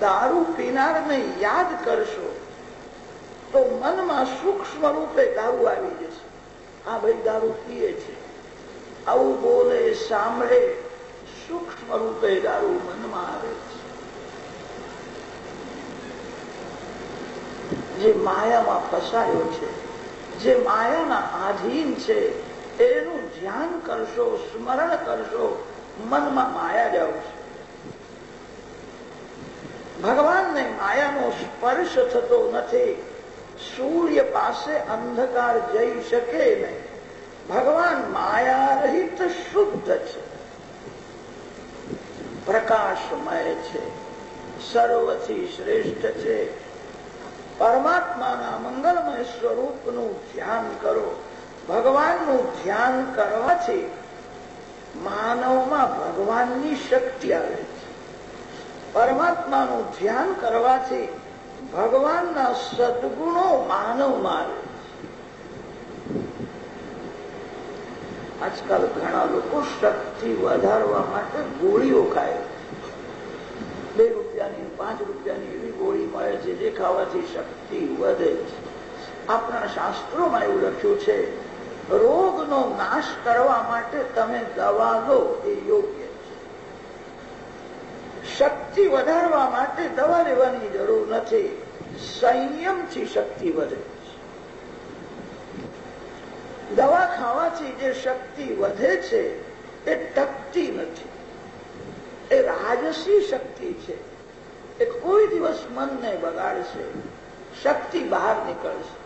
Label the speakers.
Speaker 1: દારૂ પીનારને યાદ કરશો તો મનમાં સૂક્ષ્મ રૂપે દારૂ આવી જશે. આ ભાઈ દારૂ પીએ છે, આવું બોલે, સાંભળે, સૂક્ષ્મ રૂપે દારૂ મનમાં આવે છે. જે માયામાં ફસાયો છે, જે માયાના આધીન છે, એનું ધ્યાન કરશો, સ્મરણ કરશો, મનમાં માયા જ આવશે. ભગવાનને માયાનો સ્પર્શ થતો નથી. સૂર્ય પાસે અંધકાર જઈ શકે નહીં. ભગવાન માયા રહિત શુદ્ધ છે, પ્રકાશમય છે, સર્વથી શ્રેષ્ઠ છે. પરમાત્માના મંગલમય સ્વરૂપનું ધ્યાન કરો. ભગવાનનું ધ્યાન કરવાથી માનવમાં ભગવાનની શક્તિ આવે છે. પરમાત્માનું ધ્યાન કરવાથી ભગવાનના સદગુણો માનવમાં આવે છે. આજકાલ ઘણા લોકો શક્તિ વધારવા માટે ગોળીઓ ખાય. 2 રૂપિયાની 5 રૂપિયાની એવી ગોળી મળે છે જે ખાવાથી શક્તિ વધે છે. આપણા શાસ્ત્રોમાં એવું લખ્યું છે, રોગનો નાશ કરવા માટે તમે દવા લો એ યોગ્ય છે. શક્તિ વધારવા માટે દવા લેવાની જરૂર નથી. સંયમથી શક્તિ વધે છે. દવા ખાવાથી જે શક્તિ વધે છે એ ટકતી નથી. એ રાજસી શક્તિ છે. એ કોઈ દિવસ મનને બગાડશે, શક્તિ બહાર નીકળશે.